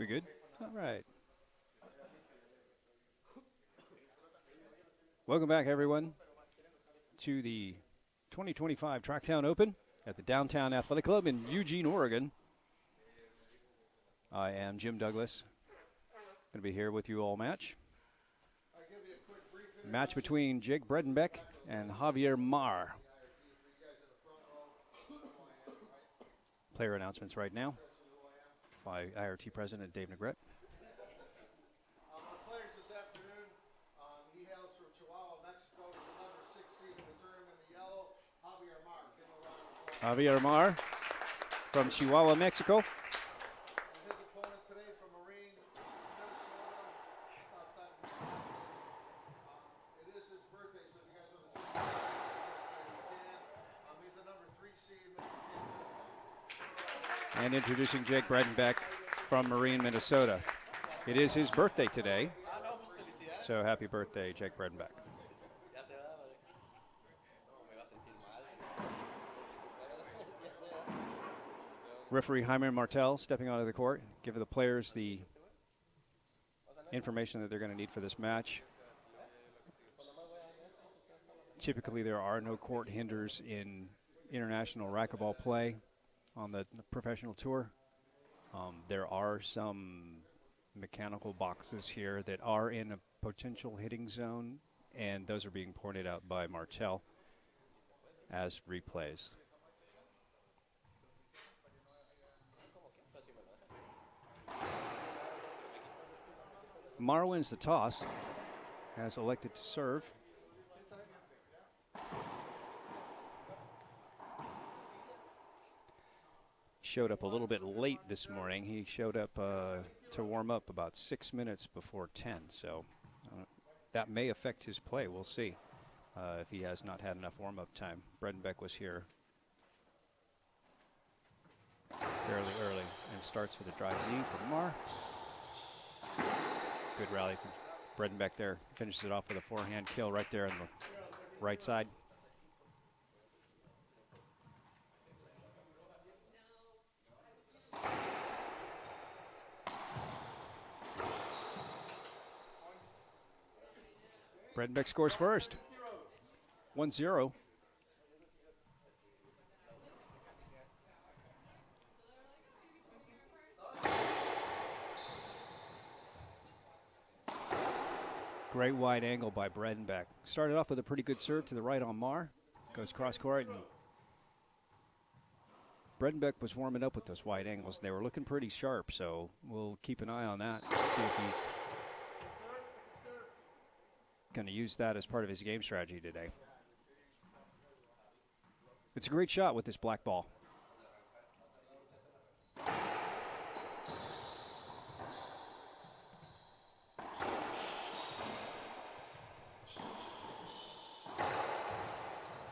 We good? All right. Welcome back, everyone, to the 2025 Tracktown Open at the Downtown Athletic Club in Eugene, Oregon. I am Jim Douglas. Going to be here with you all match. Match between Jake Bredenbeck and Javier Mar. Player announcements right now by IRT President Dave Negrete. Our players this afternoon, he hails from Chihuahua, Mexico. He's the number 6 seed in the tournament in the yellow, Javier Mar. Give him a round of applause. Javier Mar from Chihuahua, Mexico. And his opponent today from Marine, Minnesota, just outside of Minneapolis. It is his birthday, so if you guys want to sing happy birthday, you can. He's the number 3 seed, Mr. King. And introducing Jake Bredenbeck from Marine, Minnesota. It is his birthday today, so happy birthday, Jake Bredenbeck. Referee Jaime Martel stepping onto the court, giving the players the information that they're going to need for this match. Typically, there are no court hinders in international racquetball play on the professional tour. There are some mechanical boxes here that are in a potential hitting zone, and those are being pointed out by Martel as replays. Mar wins the toss, has elected to serve. Showed up a little bit late this morning. He showed up to warm up about 6 minutes before 10, so that may affect his play. We'll see if he has not had enough warm-up time. Bredenbeck was here fairly early and starts with a drive knee from Mar. Good rally from Bredenbeck there. Finishes it off with a forehand kill right there on the right side. Bredenbeck scores first. 1-0. Great wide angle by Bredenbeck. Started off with a pretty good serve to the right on Mar. Goes cross court, and Bredenbeck was warming up with those wide angles. They were looking pretty sharp, so we'll keep an eye on that. See if he's going to use that as part of his game strategy today. It's a great shot with this black ball.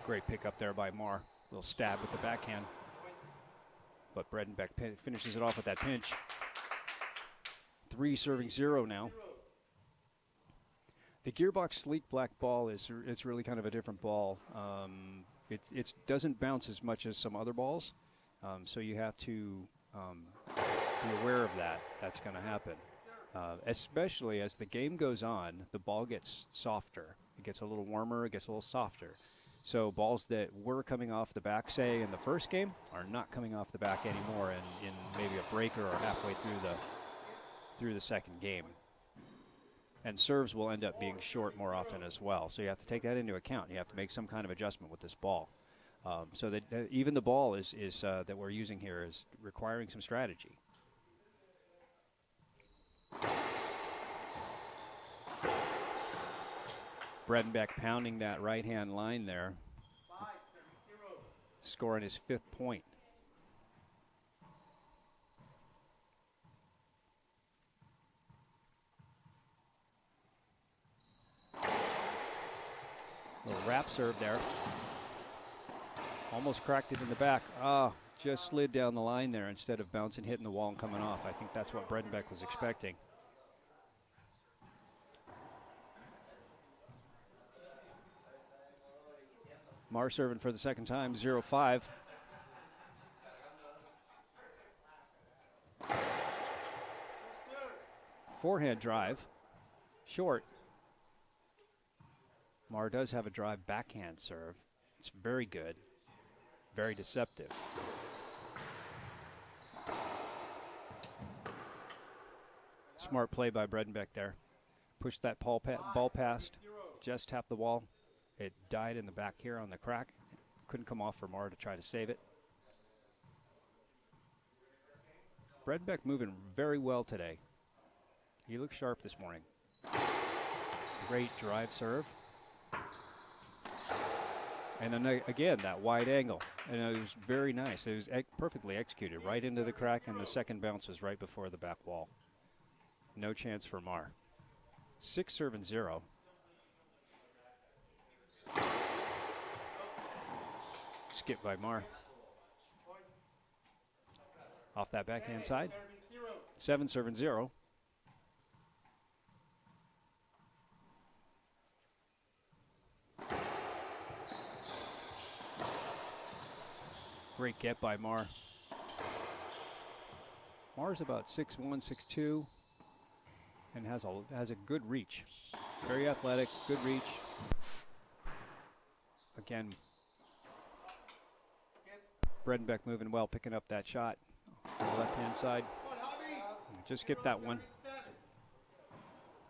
Great pick up there by Mar. Little stab with the backhand. But Bredenbeck finishes it off with that pinch. 3-0 now. The Gearbox Sleek black ball it's really kind of a different ball. It doesn't bounce as much as some other balls, so you have to be aware of that. That's going to happen. Especially as the game goes on, the ball gets softer. It gets a little warmer. It gets a little softer. So balls that were coming off the back, say, in the first game, are not coming off the back anymore in maybe a breaker or halfway through the second game. And serves will end up being short more often as well. So you have to take that into account. You have to make some kind of adjustment with this ball. So that even the ball is that we're using here is requiring some strategy. Bredenbeck pounding that right-hand line there, scoring his 5th point. Little wrap serve there. Almost cracked it in the back. Just slid down the line there instead of bouncing, hitting the wall and coming off. I think that's what Bredenbeck was expecting. Mar serving for the second time, 0-5. Forehand drive. Short. Mar does have a drive backhand serve. It's very good. Very deceptive. Smart play by Bredenbeck there. Pushed that ball past. Just tapped the wall. It died in the back here on the crack. Couldn't come off for Mar to try to save it. Bredenbeck moving very well today. He looks sharp this morning. Great drive serve. And then again, that wide angle. And it was very nice. It was perfectly executed. Right into the crack, and the second bounce was right before the back wall. No chance for Mar. 6-0. Skip by Mar. Off that backhand side. 7-0. Great get by Mar. Mar's about 6'1", 6'2", and has a good reach. Very athletic, good reach. Again, Bredenbeck moving well, picking up that shot on the left-hand side. Just skipped that one.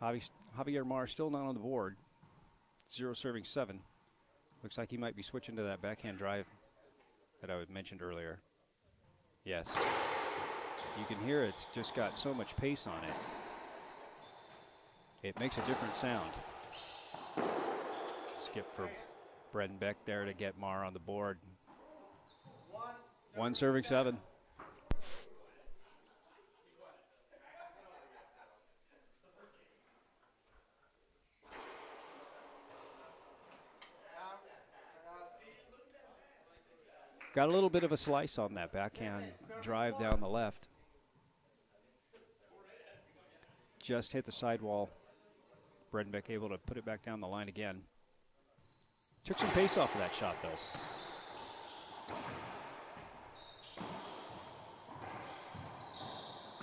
Javier Mar still not on the board. 0 serving 7. Looks like he might be switching to that backhand drive that I mentioned earlier. Yes. You can hear it's just got so much pace on it. It makes a different sound. Skip for Bredenbeck there to get Mar on the board. 1 serving 7. Got a little bit of a slice on that backhand drive down the left. Just hit the sidewall. Bredenbeck able to put it back down the line again. Took some pace off of that shot, though.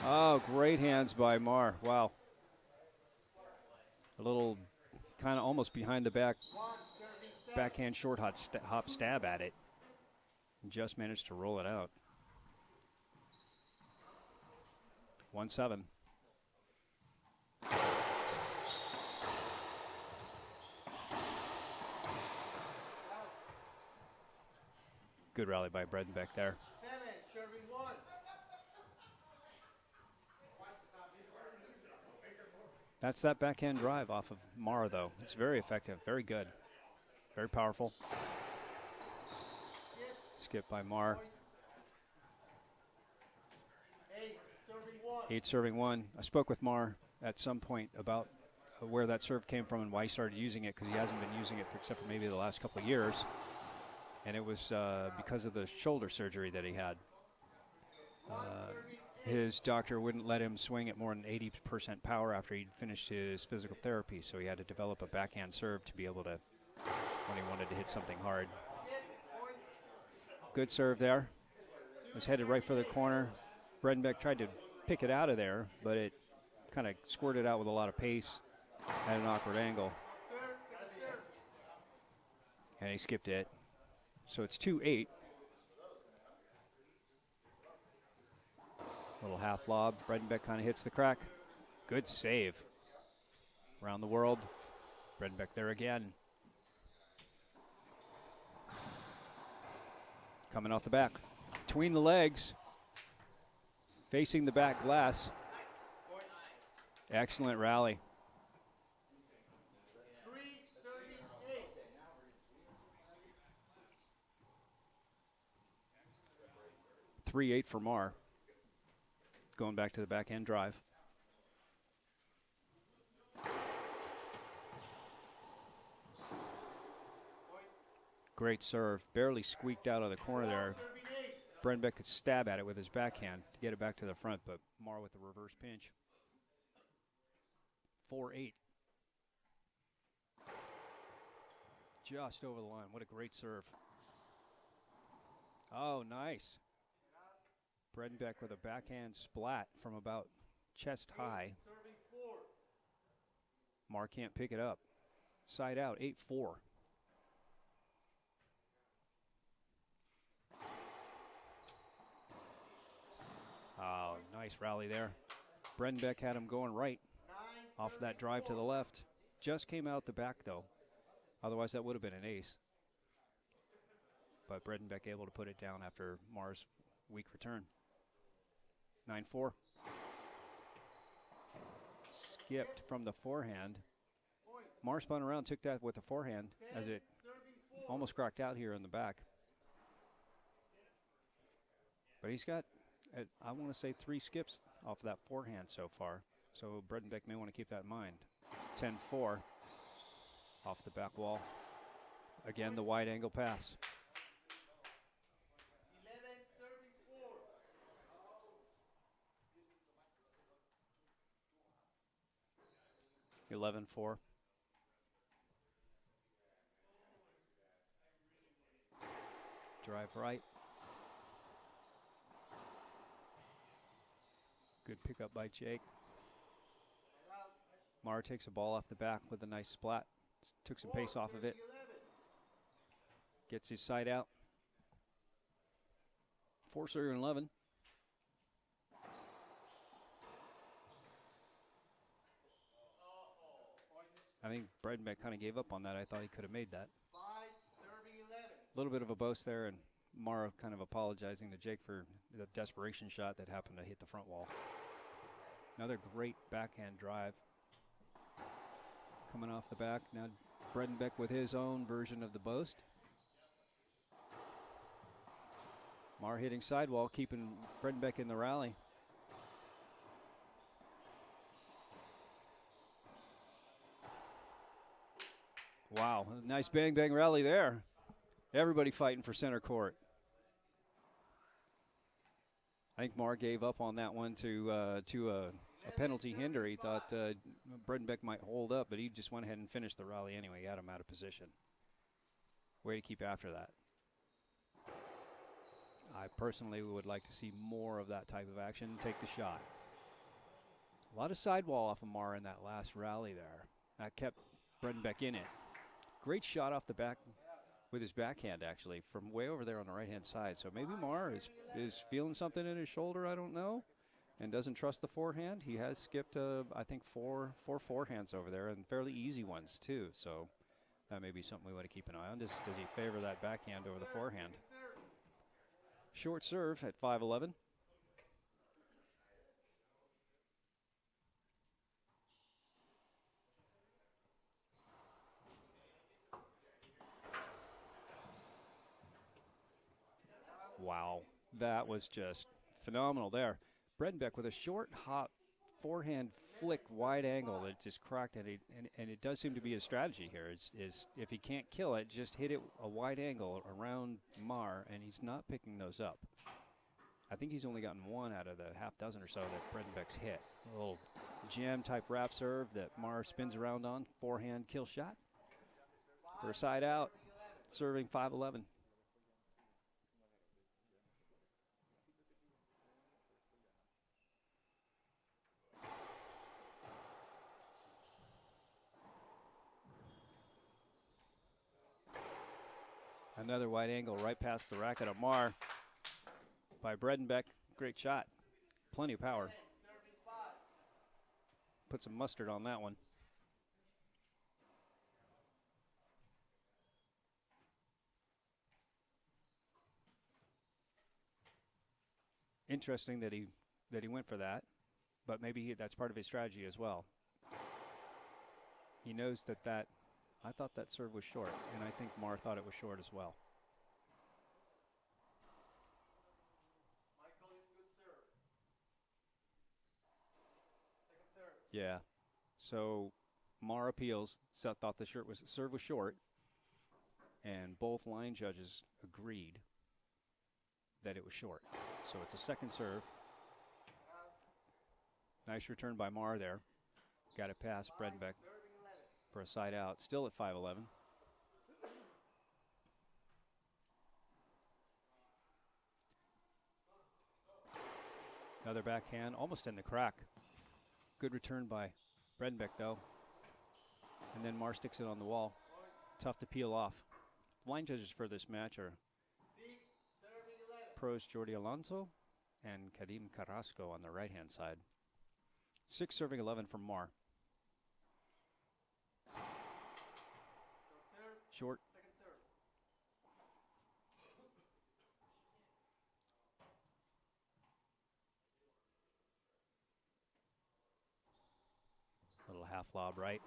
Oh, great hands by Mar. Wow. A little kind of almost behind the back, backhand short hop stab at it. Just managed to roll it out. 1-7. Good rally by Bredenbeck there. That's that backhand drive off of Mar, though. It's very effective, very good, very powerful. Skip by Mar. 8 serving 1. I spoke with Mar at some point about where that serve came from and why he started using it, because he hasn't been using it except for maybe the last couple of years. And it was because of the shoulder surgery that he had. His doctor wouldn't let him swing at more than 80% power after he'd finished his physical therapy, so he had to develop a backhand serve to be able to, when he wanted to hit something hard. Good serve there. It was headed right for the corner. Bredenbeck tried to pick it out of there, but it kind of squirted out with a lot of pace at an awkward angle. And he skipped it. So it's 2-8. Little half lob. Bredenbeck kind of hits the crack. Good save. Around the world. Bredenbeck there again. Coming off the back. Between the legs. Facing the back glass. Excellent rally. 3-8 for Mar. Going back to the backhand drive. Great serve. Barely squeaked out of the corner there. Bredenbeck could stab at it with his backhand to get it back to the front, but Mar with the reverse pinch. 4-8. Just over the line. What a great serve. Oh, nice. Bredenbeck with a backhand splat from about chest high. Mar can't pick it up. Side out, 8-4. Oh, nice rally there. Bredenbeck had him going right off that drive to the left. Just came out the back, though. Otherwise, that would have been an ace. But Bredenbeck able to put it down after Mar's weak return. 9-4. Skipped from the forehand. Mar spun around, took that with the forehand as it almost cracked out here in the back. But he's got, I want to say, 3 skips off that forehand so far. So Bredenbeck may want to keep that in mind. 10-4 off the back wall. Again, the wide angle pass. 11-4. Drive right. Good pickup by Jake. Mar takes a ball off the back with a nice splat. Took some pace off of it. Gets his side out. 4-11. I think Bredenbeck kind of gave up on that. I thought he could have made that. A little bit of a boast there, and Mara kind of apologizing to Jake for the desperation shot that happened to hit the front wall. Another great backhand drive. Coming off the back. Now Bredenbeck with his own version of the boast. Mar hitting sidewall, keeping Bredenbeck in the rally. Wow, nice bang-bang rally there. Everybody fighting for center court. I think Mar gave up on that one to a penalty hinder. He thought Bredenbeck might hold up, but he just went ahead and finished the rally anyway. He had him out of position. Way to keep after that. I personally would like to see more of that type of action. Take the shot. A lot of sidewall off of Mar in that last rally there. That kept Bredenbeck in it. Great shot off the back with his backhand, actually, from way over there on the right-hand side. So maybe Mar is feeling something in his shoulder, I don't know, and doesn't trust the forehand. He has skipped, I think, four forehands over there, and fairly easy ones, too. So that may be something we want to keep an eye on. Does he favor that backhand over the forehand? Short serve at 5-11. Wow, that was just phenomenal there. Bredenbeck with a short hop forehand flick wide angle that just cracked it, and it does seem to be a strategy here. Is if he can't kill it, just hit it a wide angle around Mar, and he's not picking those up. I think he's only gotten one out of the half dozen or so that Bredenbeck's hit. A little jam type wrap serve that Mar spins around on, forehand kill shot. For a side out, serving 5-11. Another wide angle right past the racket of Mar by Bredenbeck. Great shot. Plenty of power. Put some mustard on that one. Interesting that he went for that, but maybe that's part of his strategy as well. He knows that I thought that serve was short, and I think Mar thought it was short as well. Yeah. So Mar appeals, thought the serve was short, and both line judges agreed that it was short. So it's a second serve. Nice return by Mar there. Got it past Bredenbeck for a side out. Still at 5-11. Another backhand, almost in the crack. Good return by Bredenbeck, though. And then Mar sticks it on the wall. Tough to peel off. Line judges for this match are pros Jordi Alonso and Kadim Carrasco on the right-hand side. 6 serving 11 from Mar. Short. Little half lob right.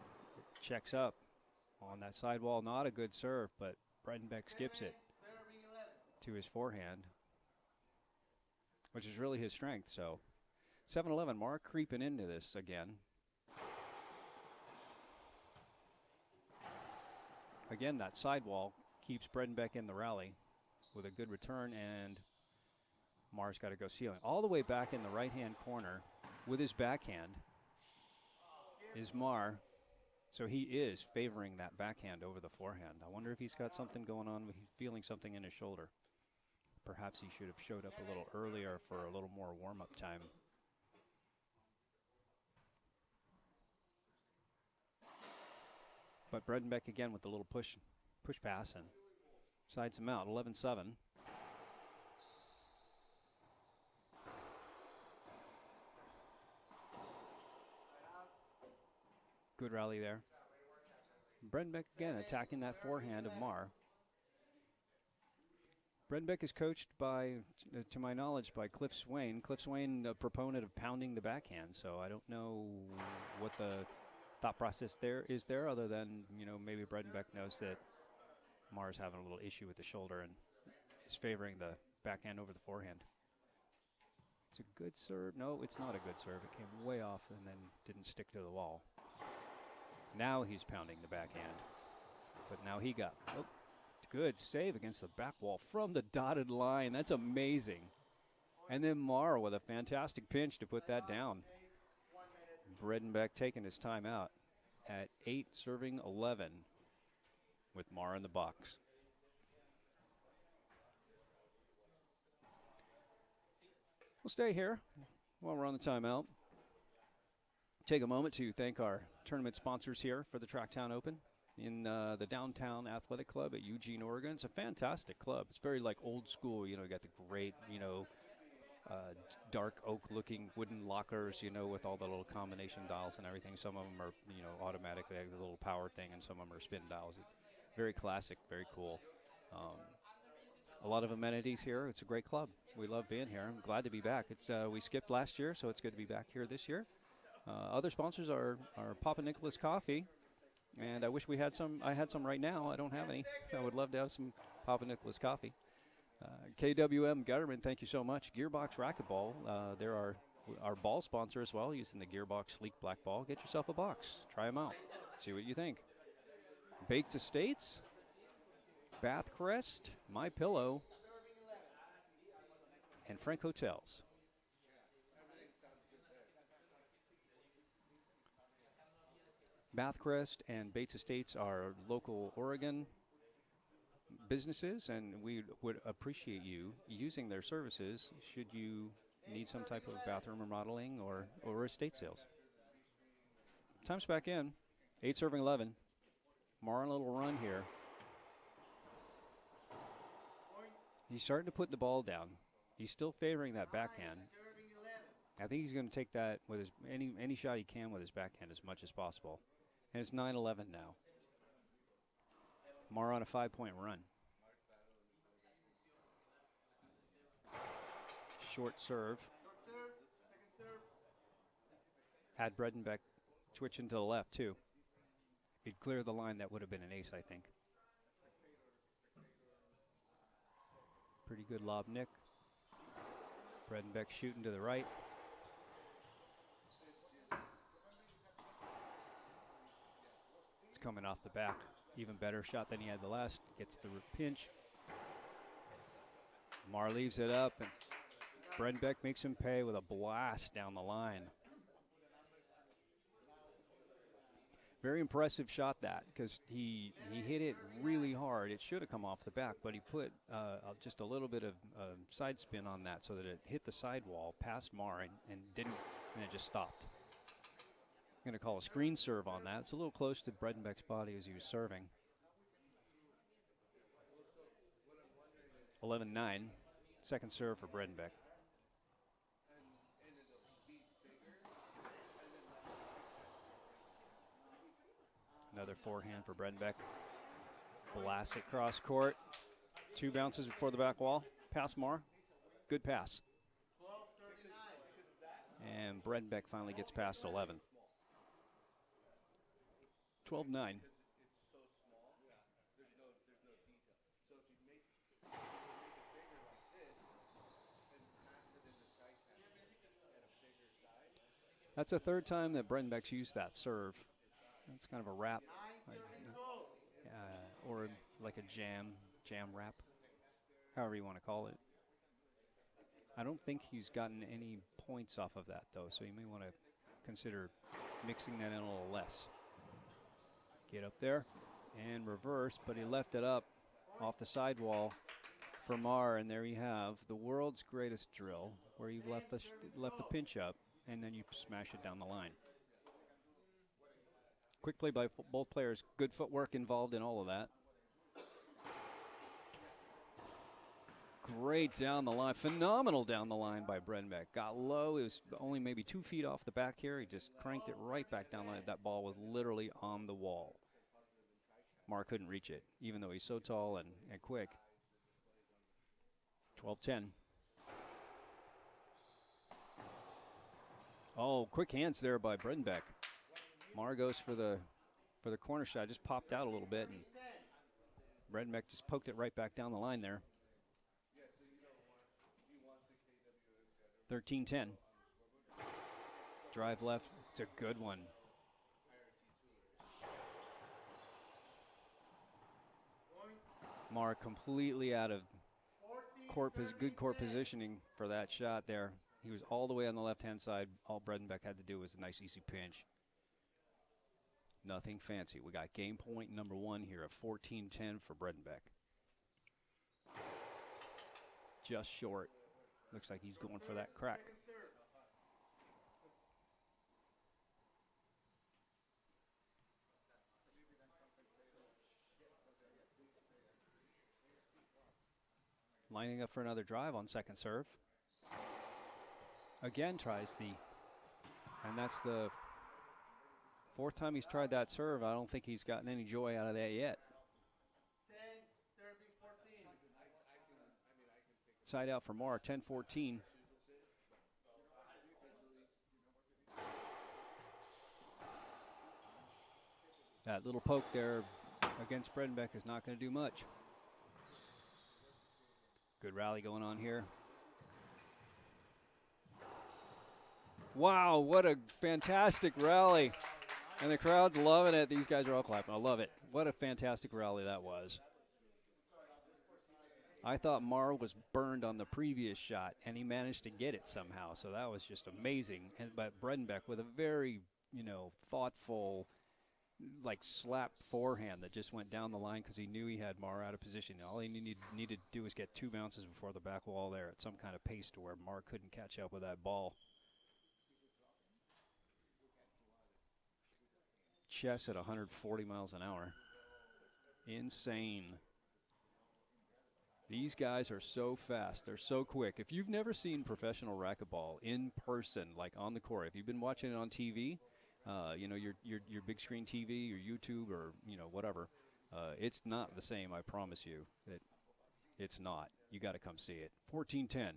Checks up on that sidewall. Not a good serve, but Bredenbeck skips it to his forehand, which is really his strength. So 7-11, Mar creeping into this again. Again, that sidewall keeps Bredenbeck in the rally with a good return, and Mar's got to go ceiling. All the way back in the right-hand corner with his backhand is Mar. So he is favoring that backhand over the forehand. I wonder if he's got something going on. He's feeling something in his shoulder. Perhaps he should have showed up a little earlier for a little more warm-up time. But Bredenbeck again with the little push pass and sides him out. 11-7. Good rally there. Bredenbeck again attacking that forehand of Mar. Bredenbeck is coached by, to my knowledge, by Cliff Swain. Cliff Swain, a proponent of pounding the backhand, so I don't know what the thought process there is there, other than, you know, maybe Bredenbeck knows that Mar's having a little issue with the shoulder and is favoring the backhand over the forehand. It's a good serve. No, it's not a good serve. It came way off and then didn't stick to the wall. Now he's pounding the backhand. But now he got, oh, good save against the back wall from the dotted line. That's amazing. And then Mar with a fantastic pinch to put that down. Bredenbeck taking his time out at 8 serving 11 with Mar in the box. We'll stay here while we're on the timeout. Take a moment to thank our tournament sponsors here for the Tracktown Open in the Downtown Athletic Club at Eugene, Oregon. It's a fantastic club. It's very like old school. You know, you got the great, you know, dark oak-looking wooden lockers, you know, with all the little combination dials and everything. Some of them are, you know, automatic, they have the little power thing, and some of them are spin dials. Very classic, very cool. A lot of amenities here. It's a great club. We love being here. I'm glad to be back. It's we skipped last year, so it's good to be back here this year. Other sponsors are Papa Nicholas Coffee, and I wish we had some. I had some right now. I don't have any. I would love to have some Papa Nicholas Coffee. KWM Gutterman, thank you so much. Gearbox Racquetball, they're our ball sponsor as well, using the Gearbox Sleek Black Ball. Get yourself a box. Try them out. See what you think. Baked Estates, Bath Crest, My Pillow, and Frank Hotels. Bathcrest and Bates Estates are local Oregon businesses, and we would appreciate you using their services should you need some type of bathroom remodeling or estate sales. Time's back in. 8 serving 11. Mar on a little run here. He's starting to put the ball down. He's still favoring that backhand. I think he's going to take that with his any shot he can with his backhand as much as possible. And it's 9-11 now. Mar on a 5-point run. Short serve. Had Bredenbeck twitching to the left, too. If he'd cleared the line, that would have been an ace, I think. Pretty good lob, Nick. Bredenbeck shooting to the right. It's coming off the back. Even better shot than he had the last. Gets the pinch. Mar leaves it up, and Bredenbeck makes him pay with a blast down the line. Very impressive shot that, because he hit it really hard. It should have come off the back, but he put just a little bit of side spin on that so that it hit the sidewall past Mar and it just stopped. Going to call a screen serve on that. It's a little close to Bredenbeck's body as he was serving. 11-9. Second serve for Bredenbeck. Another forehand for Bredenbeck. Blast it cross court. 2 bounces before the back wall. Pass Mar. Good pass. And Bredenbeck finally gets past 11. 12-9. That's the third time that Bredenbeck's used that serve. That's kind of a wrap, or like a jam wrap, however you want to call it. I don't think he's gotten any points off of that, though, so you may want to consider mixing that in a little less. Get up there and reverse, but he left it up off the sidewall for Mar, and there you have the world's greatest drill, where you left the pinch up, and then you smash it down the line. Quick play by both players. Good footwork involved in all of that. Great down the line. Phenomenal down the line by Bredenbeck. Got low. It was only maybe 2 feet off the back here. He just cranked it right back down the line. That ball was literally on the wall. Mar couldn't reach it, even though he's so tall and quick. 12-10. Oh, quick hands there by Bredenbeck. Mar goes for the corner shot. Just popped out a little bit, and Bredenbeck just poked it right back down the line there. 13-10. Drive left. It's a good one. Mar completely out of good court positioning for that shot there. He was all the way on the left-hand side. All Bredenbeck had to do was a nice, easy pinch. Nothing fancy. We got game point number 1 here of 14-10 for Bredenbeck. Just short. Looks like he's going for that crack. Lining up for another drive on second serve. Again tries and that's the 4th time he's tried that serve. I don't think he's gotten any joy out of that yet. 10, serving 14. Side out for Mar, 10-14. That little poke there against Bredenbeck is not going to do much. Good rally going on here. Wow, what a fantastic rally. And the crowd's loving it. These guys are all clapping. I love it. What a fantastic rally that was. I thought Mar was burned on the previous shot, and he managed to get it somehow. So that was just amazing. But Bredenbeck with a very, thoughtful, like slap forehand that just went down the line because he knew he had Mar out of position. All he needed to do was get 2 bounces before the back wall there at some kind of pace to where Mar couldn't catch up with that ball. Chess at 140 miles an hour. Insane. These guys are so fast. They're so quick. If you've never seen professional racquetball in person, like on the court, if you've been watching it on TV, your big screen TV, your YouTube, or whatever, it's not the same. I promise you that it's not. You got to come see it. 14-10.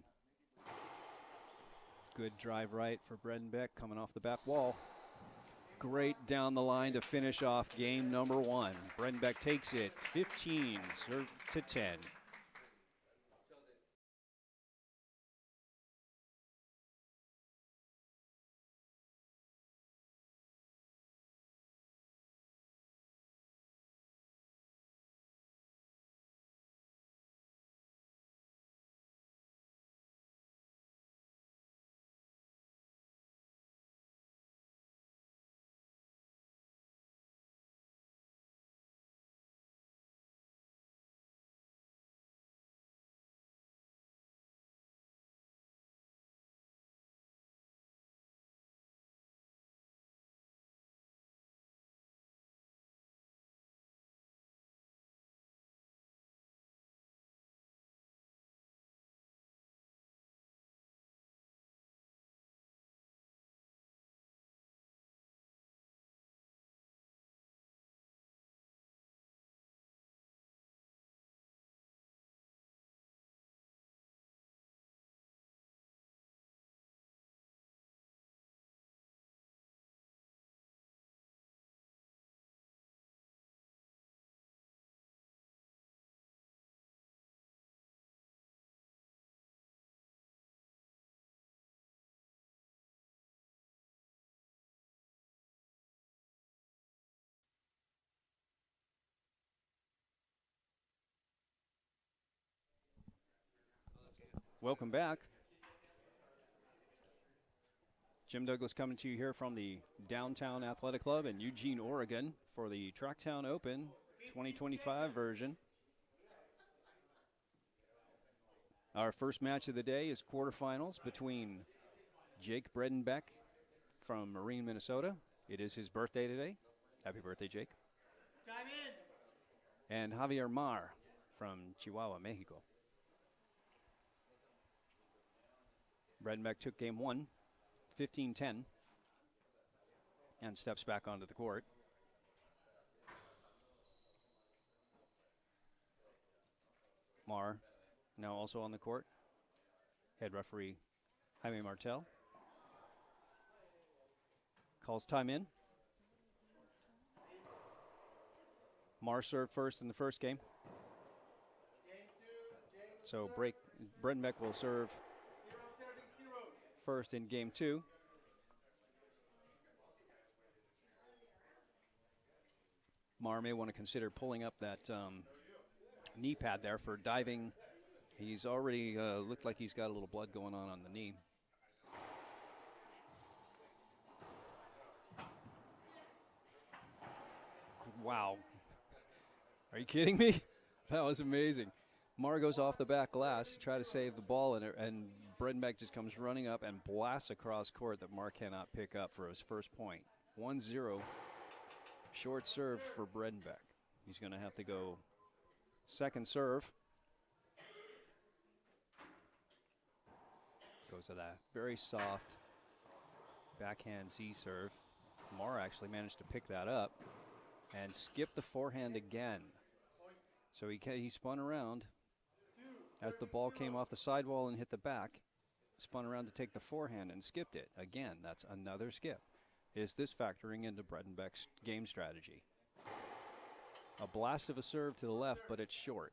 Good drive right for Bredenbeck coming off the back wall. Great down the line to finish off game number 1. Bredenbeck takes it 15-10. Welcome back. Jim Douglas coming to you here from the Downtown Athletic Club in Eugene, Oregon for the Tracktown Open 2025 version. Our first match of the day is quarterfinals between Jake Bredenbeck from Marine, Minnesota. It is his birthday today. Happy birthday, Jake. Time in. And Javier Mar from Chihuahua, Mexico. Bredenbeck took game 1, 15-10, and steps back onto the court. Mar now also on the court. Head referee Jaime Martel calls time in. Mar served first in the first game. So Bredenbeck will serve first in game 2. Mar may want to consider pulling up that knee pad there for diving. He's already looked like he's got a little blood going on the knee. Wow. Are you kidding me? That was amazing. Mar goes off the back glass to try to save the ball, and Bredenbeck just comes running up and blasts across court that Mar cannot pick up for his first point. 1-0. Short serve for Bredenbeck. He's going to have to go second serve. Goes to that very soft backhand Z serve. Mar actually managed to pick that up and skip the forehand again. So he spun around as the ball came off the sidewall and hit the back. Spun around to take the forehand and skipped it. Again, that's another skip. Is this factoring into Bredenbeck's game strategy? A blast of a serve to the left, but it's short.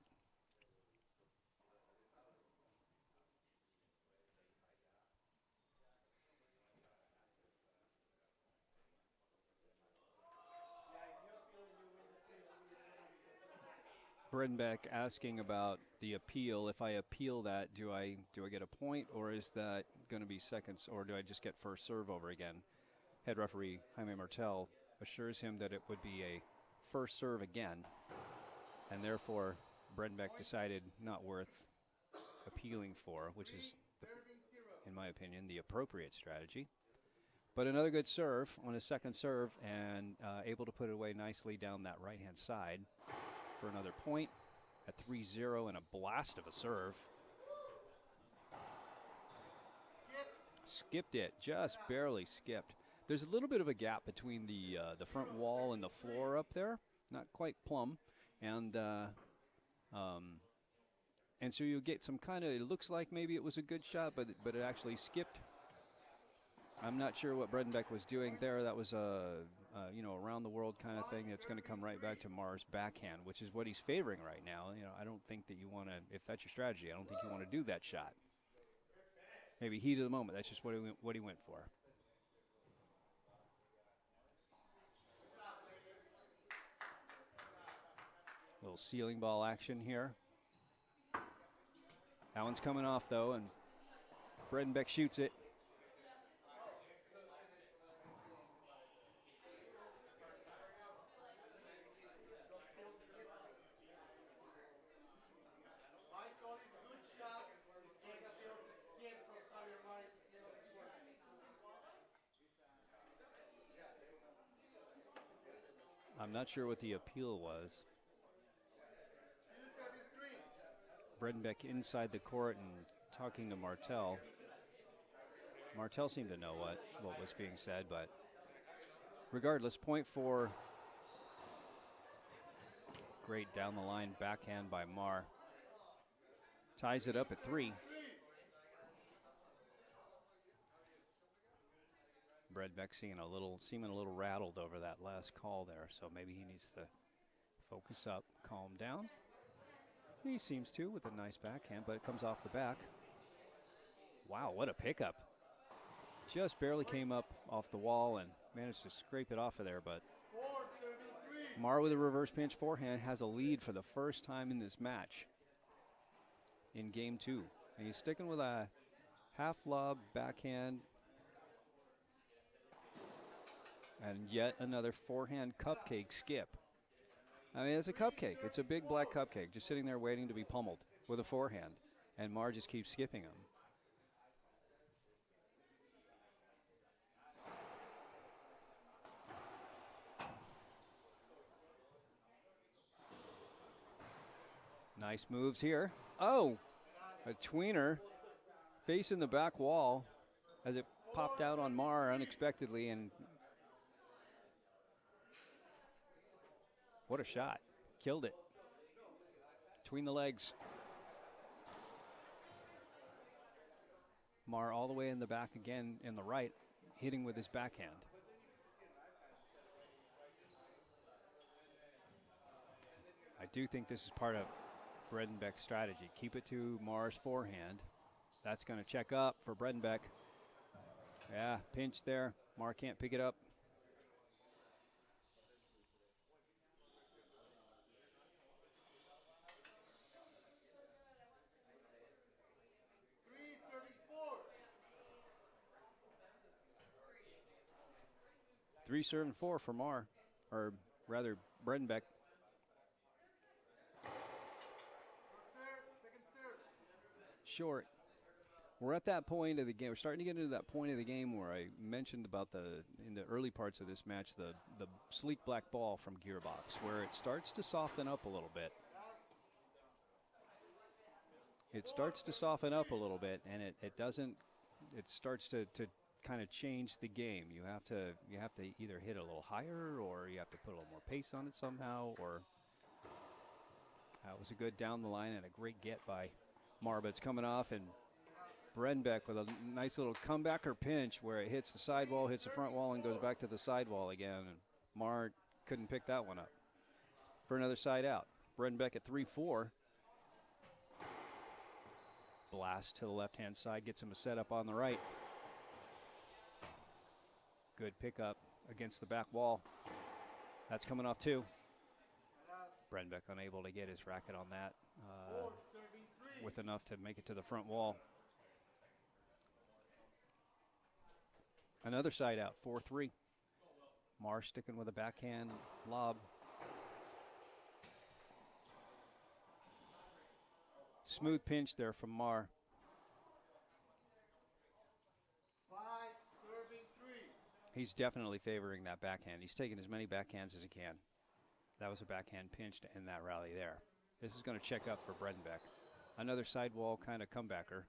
Bredenbeck asking about the appeal. If I appeal that, do I get a point, or is that going to be seconds, or do I just get first serve over again? Head referee Jaime Martel assures him that it would be a first serve again, and therefore Bredenbeck decided not worth appealing for, which is, in my opinion, the appropriate strategy. But another good serve on his second serve, and able to put it away nicely down that right-hand side for another point at 3-0, and a blast of a serve. Skipped it, just barely skipped. There's a little bit of a gap between the front wall and the floor up there, not quite plumb, and so you get some kind of, it looks like maybe it was a good shot, but it actually skipped. I'm not sure what Bredenbeck was doing there. That was a around the world kind of thing. It's going to come right back to Mar's backhand, which is what he's favoring right now. I don't think that you want to, if that's your strategy, I don't think you want to do that shot. Maybe heat of the moment. That's just what he went for. Little ceiling ball action here. That one's coming off, though, and Bredenbeck shoots it. I'm not sure what the appeal was. Bredenbeck inside the court and talking to Martel. Martel seemed to know what was being said, but regardless, point for great down the line backhand by Mar. Ties it up at 3. Bredenbeck seeming a little rattled over that last call there, so maybe he needs to focus up, calm down. He seems to with a nice backhand, but it comes off the back. Wow, what a pickup. Just barely came up off the wall and managed to scrape it off of there, but Mar with a reverse pinch forehand has a lead for the first time in this match in game 2. And he's sticking with a half lob backhand. And yet another forehand cupcake skip. I mean, it's a cupcake. It's a big black cupcake just sitting there waiting to be pummeled with a forehand. And Mar just keeps skipping him. Nice moves here. Oh, a tweener facing the back wall as it popped out on Mar unexpectedly, and what a shot. Killed it. Between the legs. Mar all the way in the back again in the right, hitting with his backhand. I do think this is part of Bredenbeck's strategy. Keep it to Mar's forehand. That's going to check up for Bredenbeck. Yeah, pinch there. Mar can't pick it up. Three serving four for Mar, or rather Bredenbeck. Short. We're at that point of the game. We're starting to get into that point of the game where I mentioned about in the early parts of this match, the sleek black ball from Gearbox, where it starts to soften up a little bit. It starts to soften up a little bit, and it starts to kind of change the game. You have to either hit a little higher, or you have to put a little more pace on it somehow, or that was a good down the line and a great get by Mar, but it's coming off, and Bredenbeck with a nice little comeback or pinch where it hits the sidewall, hits the front wall, and goes back to the sidewall again. And Mar couldn't pick that one up for another side out. Bredenbeck at 3-4. Blast to the left-hand side, gets him a setup on the right. Good pickup against the back wall. That's coming off too. Bredenbeck unable to get his racket on that with enough to make it to the front wall. Another side out, 4-3. Mar sticking with a backhand lob. Smooth pinch there from Mar. He's definitely favoring that backhand. He's taking as many backhands as he can. That was a backhand pinch to end that rally there. This is going to check up for Bredenbeck. Another sidewall kind of comebacker.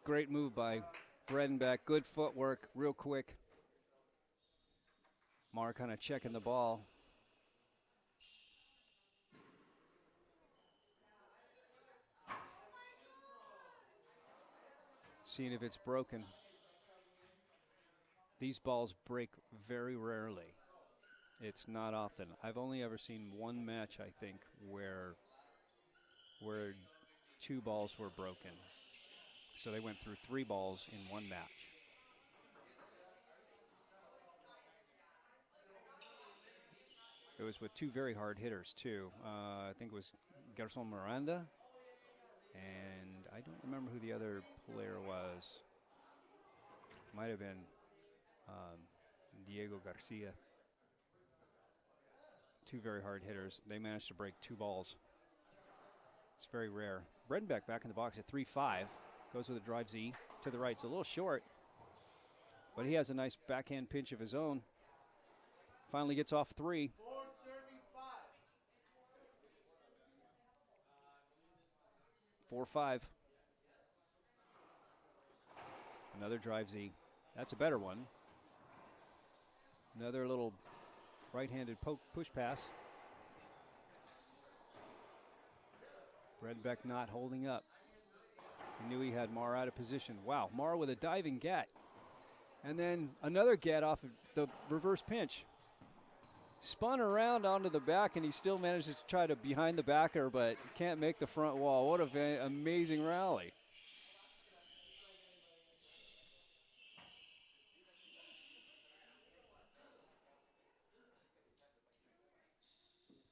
Great move by Bredenbeck. Good footwork, real quick. Mar kind of checking the ball. Seeing if it's broken. These balls break very rarely. It's not often. I've only ever seen one match, I think, where two balls were broken. So they went through 3 balls in one match. It was with 2 very hard hitters, too. I think it was Gerson Miranda, and I don't remember who the other player was. Might have been Diego Garcia. 2 very hard hitters. They managed to break 2 balls. It's very rare. Bredenbeck back in the box at 3-5. Goes with a drive Z to the right. It's a little short, but he has a nice backhand pinch of his own. Finally gets off 3. 4-5. Another drive Z. That's a better one. Another little right-handed push pass. Bredenbeck not holding up. He knew he had Mar out of position. Wow, Mar with a diving get. And then another get off of the reverse pinch. Spun around onto the back, and he still manages to try to behind the backer, but can't make the front wall. What an amazing rally.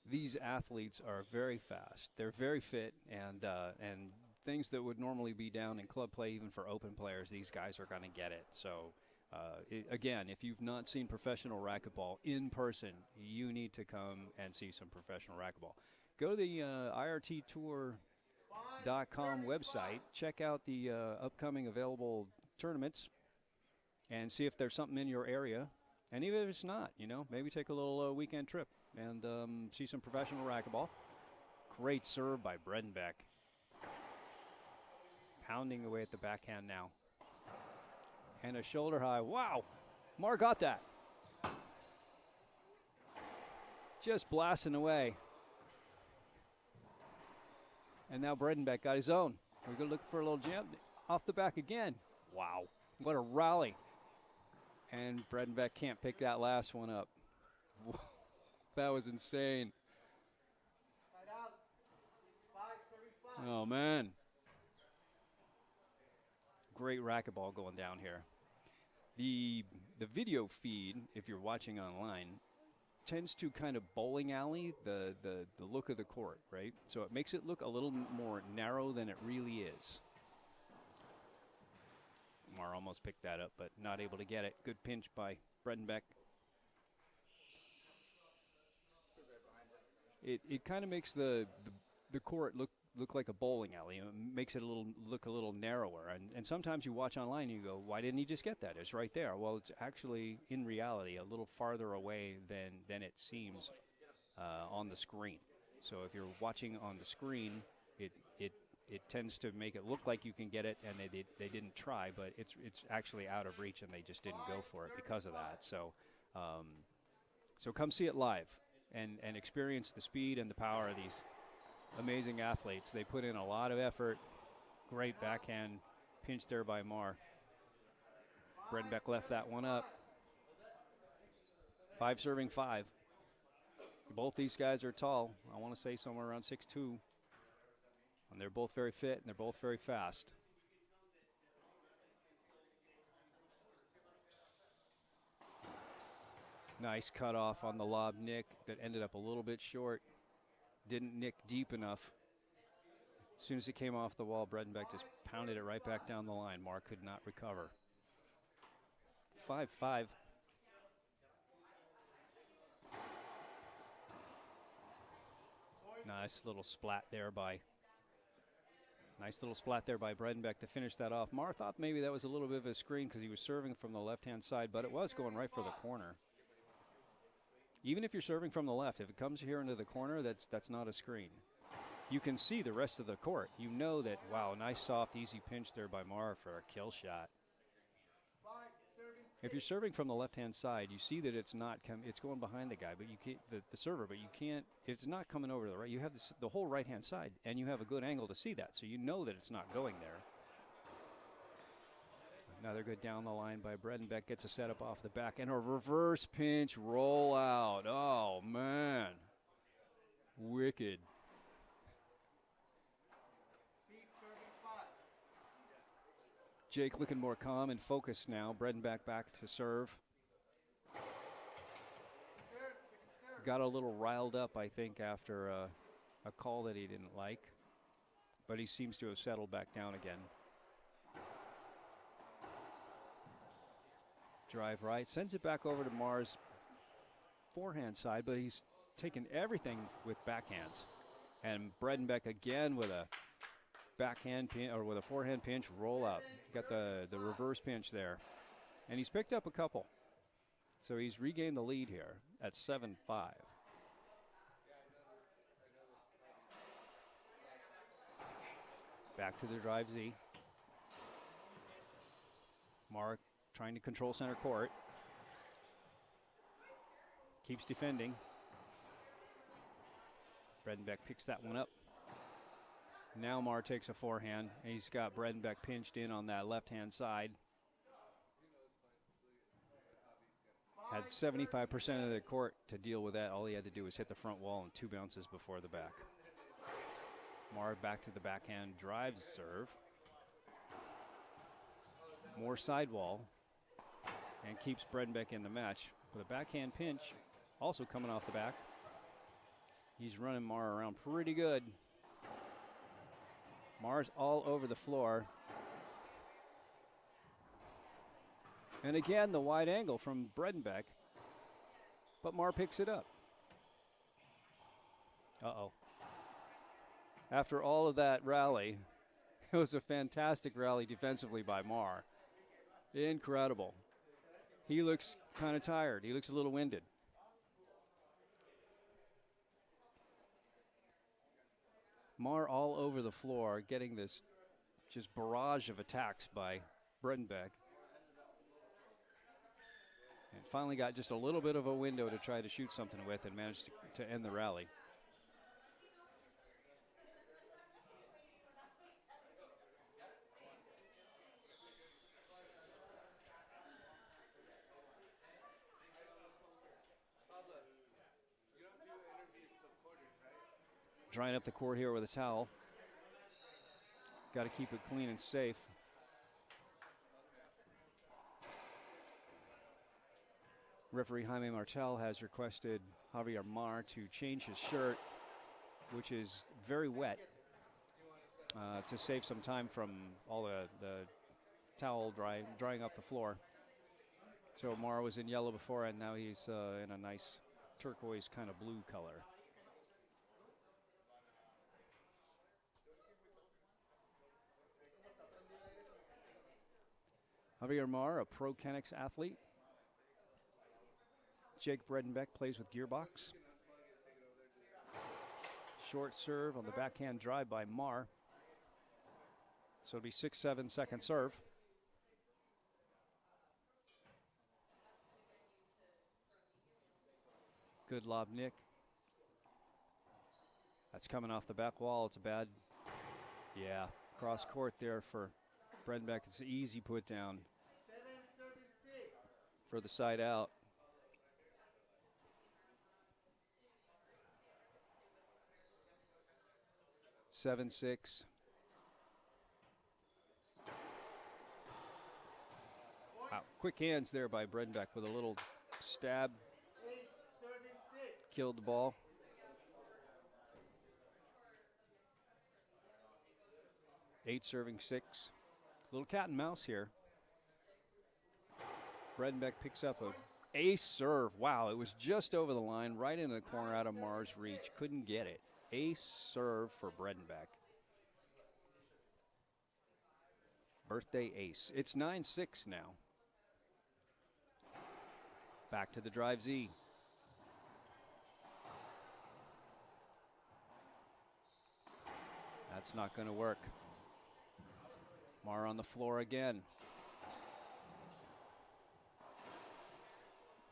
these athletes are very fast. They're very fit, and things that would normally be down in club play, even for open players, these guys are going to get it. So, again, if you've not seen professional racquetball in person, you need to come and see some professional racquetball. Go to the IRTtour.com website, check out the upcoming available tournaments, and see if there's something in your area. And even if it's not, maybe take a little weekend trip and see some professional racquetball. Great serve by Bredenbeck. Pounding away at the backhand now. And a shoulder high. Wow! Mar got that. Just blasting away. And now Bredenbeck got his own. We're going to look for a little jam. Off the back again. Wow. What a rally. And Bredenbeck can't pick that last one up. That was insane. Oh, man. Great racquetball going down here. The video feed, if you're watching online, tends to kind of bowling alley the look of the court, right? So it makes it look a little more narrow than it really is. Mar almost picked that up, but not able to get it. Good pinch by Bredenbeck. It kind of makes the court look like a bowling alley. It makes it look a little narrower. And sometimes you watch online and you go, why didn't he just get that? It's right there. Well, it's actually, in reality, a little farther away than it seems on the screen. So if you're watching on the screen, it tends to make it look like you can get it, and they didn't try, but it's actually out of reach, and they just didn't go for it because of that. So so come see it live and experience the speed and the power of these amazing athletes. They put in a lot of effort. Great backhand pinch there by Mar. Bredenbeck left that one up. 5 serving 5. Both these guys are tall. I want to say somewhere around 6'2". And they're both very fit, and they're both very fast. Nice cutoff on the lob nick that ended up a little bit short. Didn't nick deep enough. As soon as it came off the wall, Bredenbeck just pounded it right back down the line. Mar could not recover. 5-5. Nice little splat there by Bredenbeck to finish that off. Mar thought maybe that was a little bit of a screen because he was serving from the left-hand side, but it was going right for the corner. Even if you're serving from the left, if it comes here into the corner, that's not a screen. You can see the rest of the court. You know that, wow, nice soft, easy pinch there by Mar for a kill shot. If you're serving from the left-hand side, you see that it's going behind the guy, but you can't, the server, but you can't, it's not coming over to the right. You have the whole right-hand side, and you have a good angle to see that, so you know that it's not going there. Another good down the line by Bredenbeck, gets a setup off the back, and a reverse pinch roll out. Oh, man. Wicked. Jake looking more calm and focused now. Bredenbeck back to serve. Got a little riled up, I think, after a call that he didn't like. But he seems to have settled back down again. Drive right. Sends it back over to Mar's forehand side, but he's taken everything with backhands. And Bredenbeck again with a backhand pin, or with a forehand pinch, roll out. Got the reverse pinch there. And he's picked up a couple. So he's regained the lead here at 7-5. Back to the drive Z. Mark trying to control center court. Keeps defending. Bredenbeck picks that one up. Now Mar takes a forehand. He's got Bredenbeck pinched in on that left-hand side. Had 75% of the court to deal with that. All he had to do was hit the front wall and 2 bounces before the back. Mar back to the backhand, drives serve. More sidewall, and keeps Bredenbeck in the match with a backhand pinch, also coming off the back. He's running Mar around pretty good. Mar's all over the floor. And again, the wide angle from Bredenbeck. But Mar picks it up. Uh-oh. After all of that rally, it was a fantastic rally defensively by Mar. Incredible. He looks kind of tired. He looks a little winded. Mar all over the floor, getting this just barrage of attacks by Bredenbeck. And finally got just a little bit of a window to try to shoot something with and managed to end the rally. Drying up the court here with a towel. Got to keep it clean and safe. Referee Jaime Martel has requested Javier Mar to change his shirt, which is very wet, to save some time from all the towel drying up the floor. So Mar was in yellow before, and now he's in a nice turquoise kind of blue color. Javier Mar, a pro Kennex athlete. Jake Bredenbeck plays with Gearbox. Short serve on the backhand drive by Mar. So it'll be 6-7 second serve. Good lob, Nick. That's coming off the back wall. It's a bad, cross court there for Bredenbeck. It's an easy put down for the side out. Seven, 6. Wow, quick hands there by Bredenbeck with a little stab. Killed the ball. Eight serving 6. Little cat and mouse here. Bredenbeck picks up a ace serve. Wow, it was just over the line, right in the corner out of Mar's reach. Couldn't get it. Ace serve for Bredenbeck. Birthday ace. It's 9-6 now. Back to the drive Z. That's not going to work. Mar on the floor again.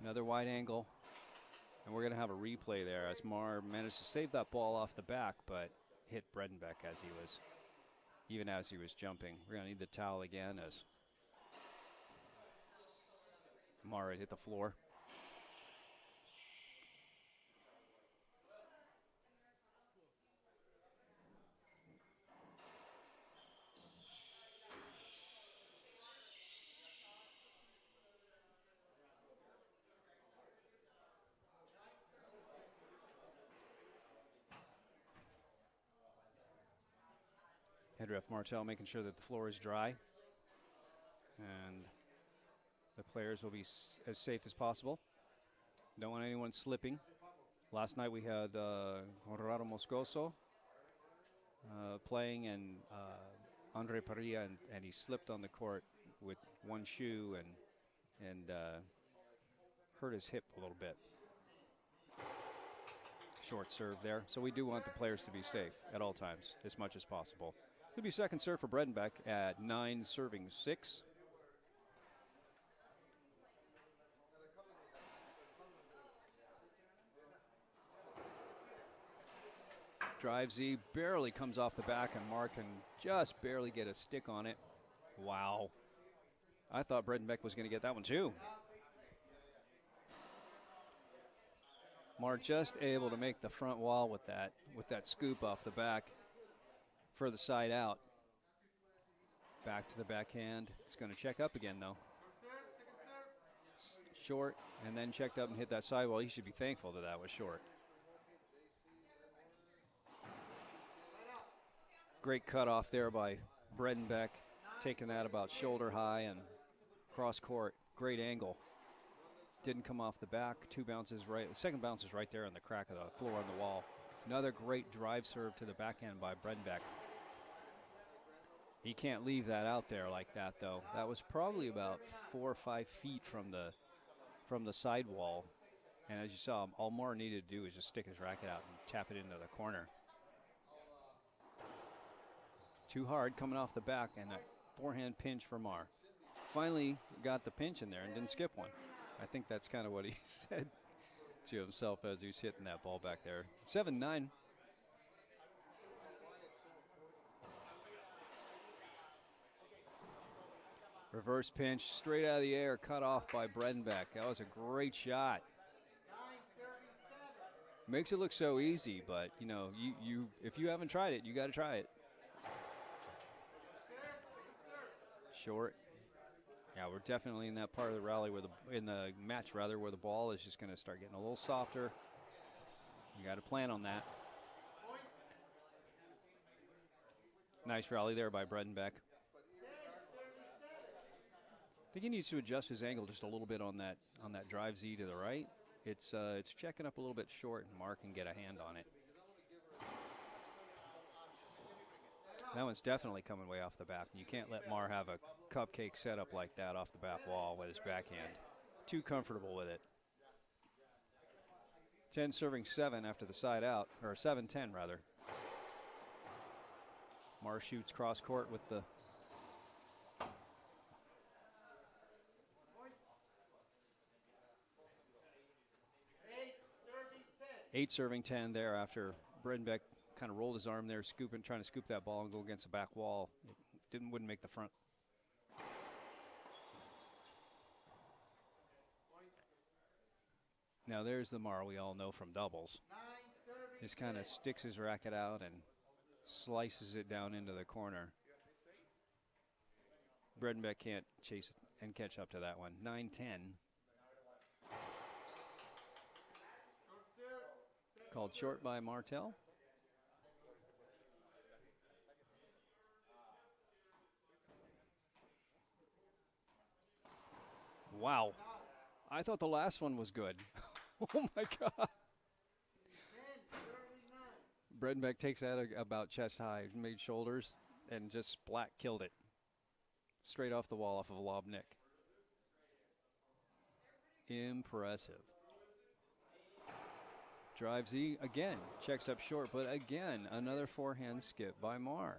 Another wide angle. And we're going to have a replay there as Mar managed to save that ball off the back, but hit Bredenbeck even as he was jumping. We're going to need the towel again as Mar had hit the floor. Head ref Martel making sure that the floor is dry and the players will be as safe as possible. Don't want anyone slipping. Last night we had Conrado Moscoso playing and Andre Parilla, and he slipped on the court with one shoe and hurt his hip a little bit. Short serve there. So we do want the players to be safe at all times as much as possible. It'll be second serve for Bredenbeck at 9 serving 6. Drive Z barely comes off the back, and Mar can just barely get a stick on it. Wow. I thought Bredenbeck was going to get that one too. Mar just able to make the front wall with that scoop off the back for the side out. Back to the backhand. It's going to check up again though. Short, and then checked up and hit that sidewall. He should be thankful that was short. Great cutoff there by Bredenbeck, taking that about shoulder high and cross court. Great angle. Didn't come off the back. 2 bounces right. The second bounce is right there in the crack of the floor on the wall. Another great drive serve to the backhand by Bredenbeck. He can't leave that out there like that, though. That was probably about 4 or 5 feet from the sidewall. And as you saw, all Mar needed to do was just stick his racket out and tap it into the corner. Too hard coming off the back, and a forehand pinch for Mar. Finally got the pinch in there and didn't skip one. I think that's kind of what he said to himself as he was hitting that ball back there. 7-9. Reverse pinch, straight out of the air, cut off by Bredenbeck. That was a great shot. Makes it look so easy, but you know, you if you haven't tried it, you got to try it. Short. Yeah, we're definitely in that part of the rally where in the match rather, where the ball is just going to start getting a little softer. You got to plan on that. Nice rally there by Bredenbeck. I think he needs to adjust his angle just a little bit on that drive Z to the right. It's checking up a little bit short, and Mark can get a hand on it. That one's definitely coming way off the back. You can't let Mar have a cupcake setup like that off the back wall with his backhand. Too comfortable with it. 10 serving 7 after the side out, or 7-10 rather. Mar shoots cross court with the 8 serving 10 there after Bredenbeck kind of rolled his arm there, trying to scoop that ball and go against the back wall. It wouldn't make the front. Now there's the Mar we all know from doubles. Just kind of sticks his racket out and slices it down into the corner. Bredenbeck can't chase and catch up to that one. 9-10. Called short by Martel. Wow. I thought the last one was good. Oh, my God. Bredenbeck takes that about chest high, made shoulders, and just splat killed it. Straight off the wall off of a lob nick. Impressive. Drive Z again, checks up short, but again, another forehand skip by Mar.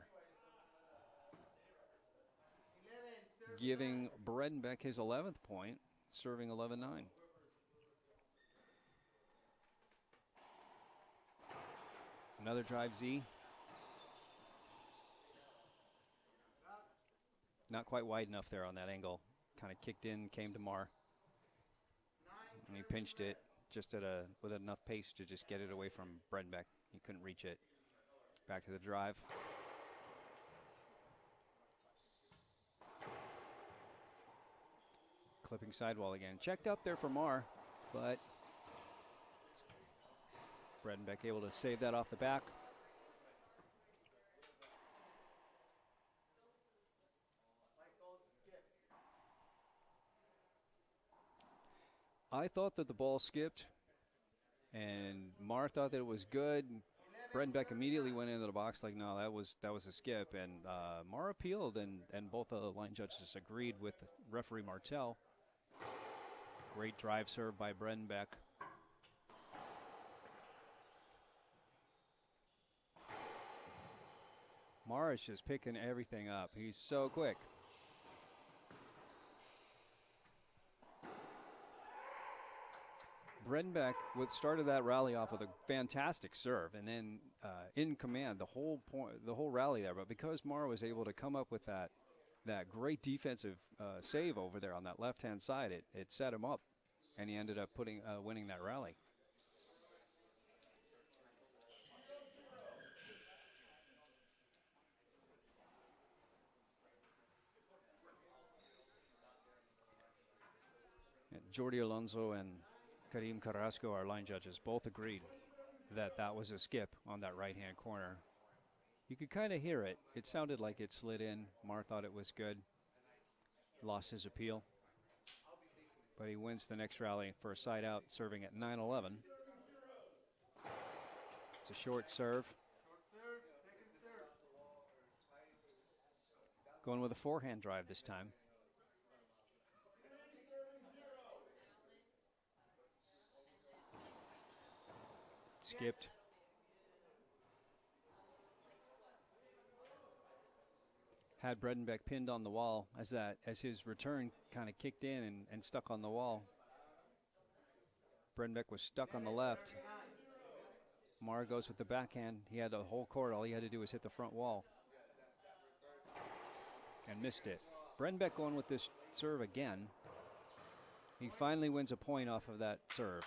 Giving Bredenbeck his 11th point, serving 11-9. Another drive Z. Not quite wide enough there on that angle. Kind of kicked in, came to Mar. And he pinched it just with enough pace to just get it away from Bredenbeck. He couldn't reach it. Back to the drive. Clipping sidewall again. Checked up there for Mar, but Bredenbeck able to save that off the back. I thought that the ball skipped, and Mar thought that it was good. Bredenbeck immediately went into the box like, no, that was a skip, and Mar appealed, and both the line judges agreed with referee Martel. Great drive serve by Bredenbeck. Mar is just picking everything up. He's so quick. Bredenbeck started that rally off with a fantastic serve, and then in command the whole rally there. But because Mar was able to come up with that great defensive save over there on that left-hand side, it set him up, and he ended up winning that rally. And Jordi Alonso and Karim Carrasco, our line judges, both agreed that was a skip on that right-hand corner. You could kind of hear it. It sounded like it slid in. Mar thought it was good. Lost his appeal. But he wins the next rally for a side out, serving at 9-11. It's a short serve. Going with a forehand drive this time. Skipped. Had Bredenbeck pinned on the wall as his return kind of kicked in and stuck on the wall. Bredenbeck was stuck on the left. Mar goes with the backhand. He had the whole court. All he had to do was hit the front wall. And missed it. Bredenbeck going with this serve again. He finally wins a point off of that serve.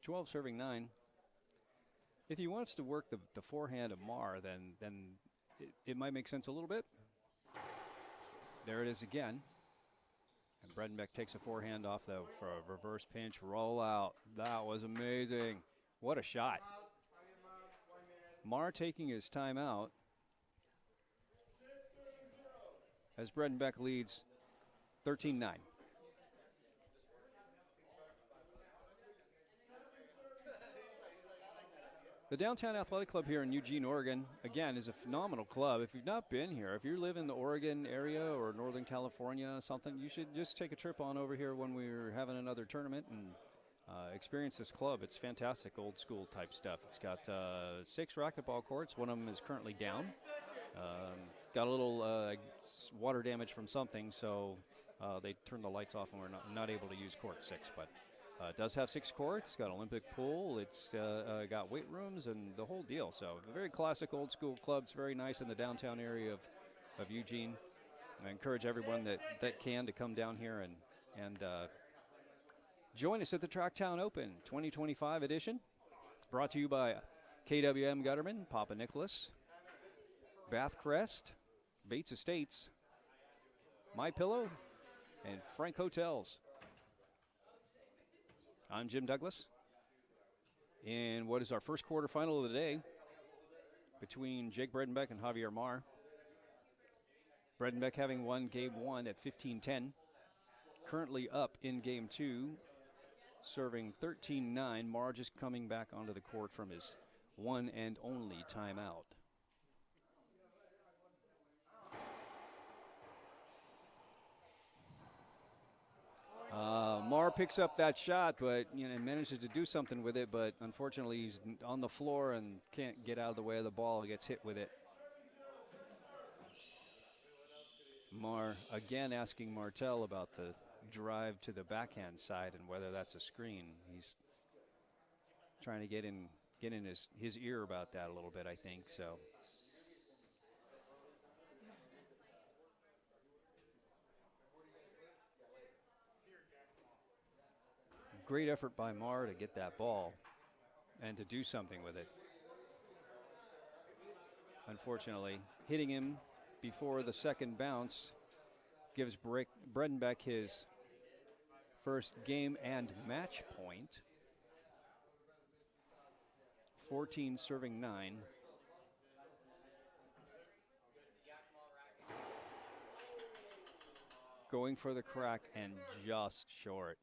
12 serving 9. If he wants to work the forehand of Mar, then it might make sense a little bit. There it is again. And Bredenbeck takes a forehand off for a reverse pinch rollout. That was amazing. What a shot. Mar taking his time out as Bredenbeck leads 13-9. The Downtown Athletic Club here in Eugene, Oregon, again, is a phenomenal club. If you've not been here, if you live in the Oregon area or Northern California, something, you should just take a trip on over here when we're having another tournament and experience this club. It's fantastic, old school type stuff. It's got 6 racquetball courts. One of them is currently down. Got a little water damage from something, so they turned the lights off and we're not able to use court 6, but it does have 6 courts, got an Olympic pool, it's got weight rooms and the whole deal. So a very classic old school club. It's very nice in the downtown area of Eugene. I encourage everyone that can to come down here and join us at the Tracktown Open 2025 edition. It's brought to you by KWM Gutterman, Papa Nicholas, Bath Crest, Bates Estates, My Pillow, and Frank Hotels. I'm Jim Douglas. In what is our first quarterfinal of the day between Jake Bredenbeck and Javier Mar. Bredenbeck having won game 1 at 15-10. Currently up in game 2, serving 13-9. Mar just coming back onto the court from his one and only timeout. Mar picks up that shot, but manages to do something with it. But unfortunately, he's on the floor and can't get out of the way of the ball. He gets hit with it. Mar again asking Martel about the drive to the backhand side and whether that's a screen. He's trying to get in his ear about that a little bit, I think. So. Great effort by Mar to get that ball and to do something with it. Unfortunately, hitting him before the second bounce gives Bredenbeck his first game and match point. 14 serving 9. Going for the crack and just short.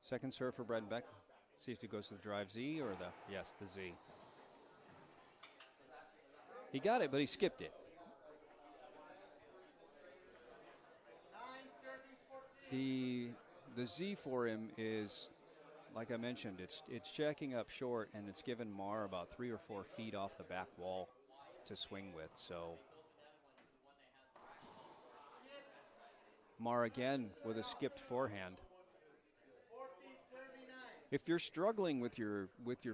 Second serve for Bredenbeck. See if he goes to the drive Z or the Z. He got it, but he skipped it. The Z for him is, like I mentioned, it's checking up short, and it's given Mar about 3 or 4 feet off the back wall to swing with. So Mar again with a skipped forehand. If you're struggling with your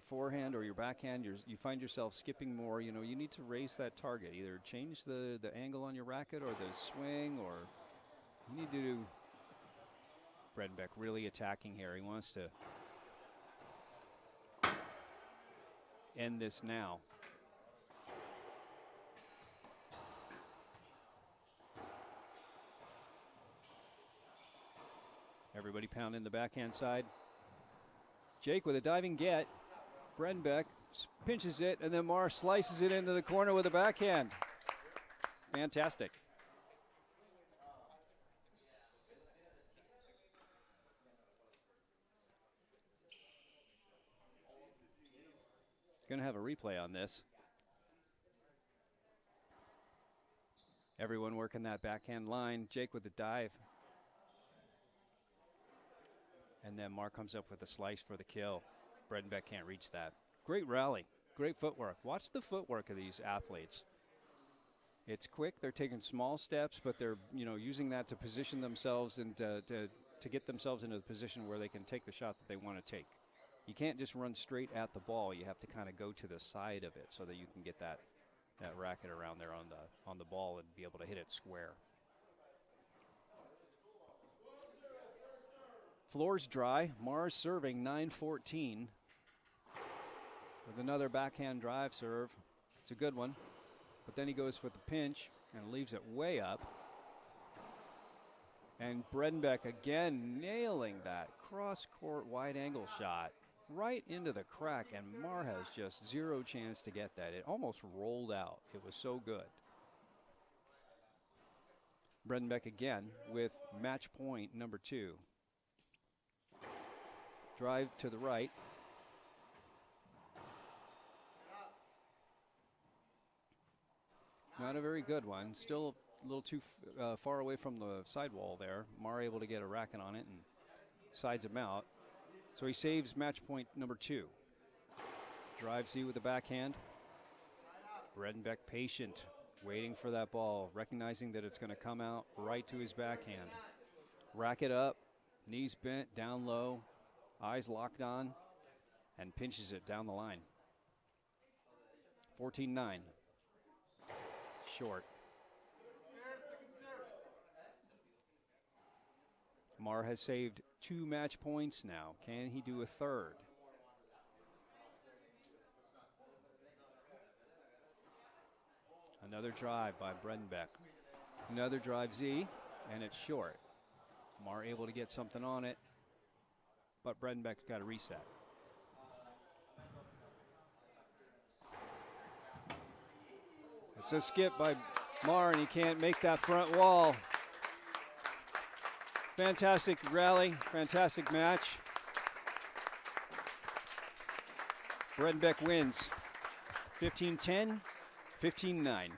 forehand or your backhand, you find yourself skipping more, you need to raise that target. Either change the angle on your racket or the swing, or you need to do. Bredenbeck really attacking here. He wants to end this now. Everybody pounding the backhand side. Jake with a diving get. Bredenbeck pinches it, and then Marr slices it into the corner with a backhand. Fantastic. Going to have a replay on this. Everyone working that backhand line. Jake with the dive. And then Marr comes up with a slice for the kill. Bredenbeck can't reach that. Great rally. Great footwork. Watch the footwork of these athletes. It's quick. They're taking small steps, but they're using that to position themselves and to get themselves into the position where they can take the shot that they want to take. You can't just run straight at the ball. You have to kind of go to the side of it so that you can get that racket around there on the ball and be able to hit it square. Floor's dry. Marr's serving 9-14 with another backhand drive serve. It's a good one. But then he goes with the pinch and leaves it way up. And Bredenbeck again nailing that cross-court wide-angle shot right into the crack, and Marr has just zero chance to get that. It almost rolled out. It was so good. Bredenbeck again with match point number 2. Drive to the right. Not a very good one. Still a little too far away from the sidewall there. Marr able to get a racket on it and sides him out. So he saves match point number 2. Drive Z with the backhand. Bredenbeck patient, waiting for that ball, recognizing that it's going to come out right to his backhand. Racket up, knees bent, down low, eyes locked on, and pinches it down the line. 14-9. Short. Marr has saved 2 match points now. Can he do a third? Another drive by Bredenbeck. Another drive Z, and it's short. Marr able to get something on it, but Bredenbeck's got to reset. It's a skip by Marr, and he can't make that front wall. Fantastic rally, fantastic match. Bredenbeck wins 15-10, 15-9.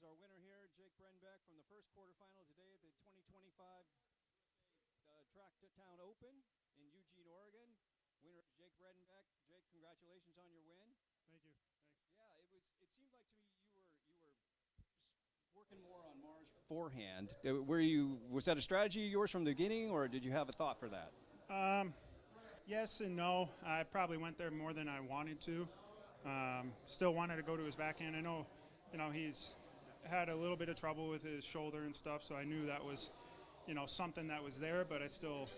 is our winner here, Jake Bredenbeck, from the first quarterfinal today at the 2025 Track to Town Open in Eugene, Oregon. Winner is Jake Bredenbeck. Jake, congratulations on your win. Thank you. Thanks. Yeah, it seemed like to me you were working more on Mars beforehand. Was that a strategy of yours from the beginning, or did you have a thought for that? Yes and no. I probably went there more than I wanted to. Still wanted to go to his backhand. I know, he's had a little bit of trouble with his shoulder and stuff, so I knew that was, something that was there, but I still,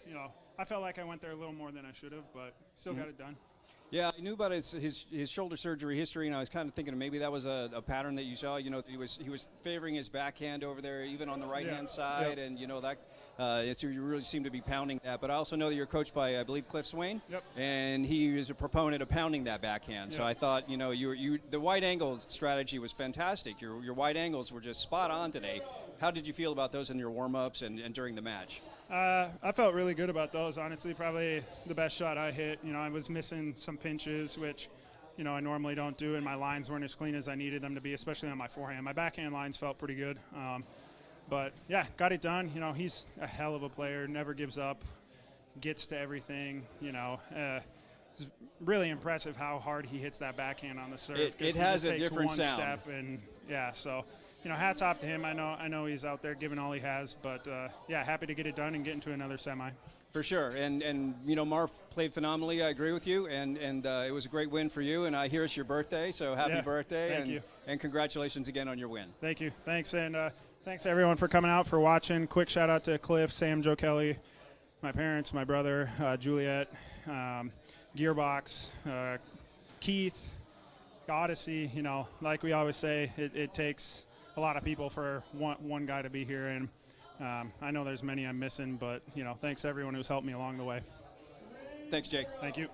I felt like I went there a little more than I should have, but still got it done. Yeah, I knew about his shoulder surgery history, and I was kind of thinking maybe that was a pattern that you saw. He was favoring his backhand over there, even on the right-hand side, and so you really seem to be pounding that. But I also know that you're coached by, I believe, Cliff Swain, and he is a proponent of pounding that backhand. So I thought, the wide angle strategy was fantastic. Your wide angles were just spot on today. How did you feel about those in your warm-ups and during the match? I felt really good about those. Honestly, probably the best shot I hit. I was missing some pinches, which, I normally don't do, and my lines weren't as clean as I needed them to be, especially on my forehand. My backhand lines felt pretty good. But, yeah, got it done. He's a hell of a player, never gives up, gets to everything. It's really impressive how hard he hits that backhand on the serve. It has a different one sound. Step and, so – hats off to him. I know he's out there giving all he has, but happy to get it done and get into another semi. For sure, and Marv played phenomenally. I agree with you, and it was a great win for you. And I hear it's your birthday, so happy birthday! Thank you, and congratulations again on your win. Thank you, thanks, and thanks everyone for coming out, for watching. Quick shout out to Cliff, Sam, Joe Kelly, my parents, my brother, Juliet, Gearbox, Keith, Odyssey. Like we always say, it takes a lot of people for one guy to be here, and I know there's many I'm missing, but thanks to everyone who's helped me along the way. Thanks, Jake. Thank you.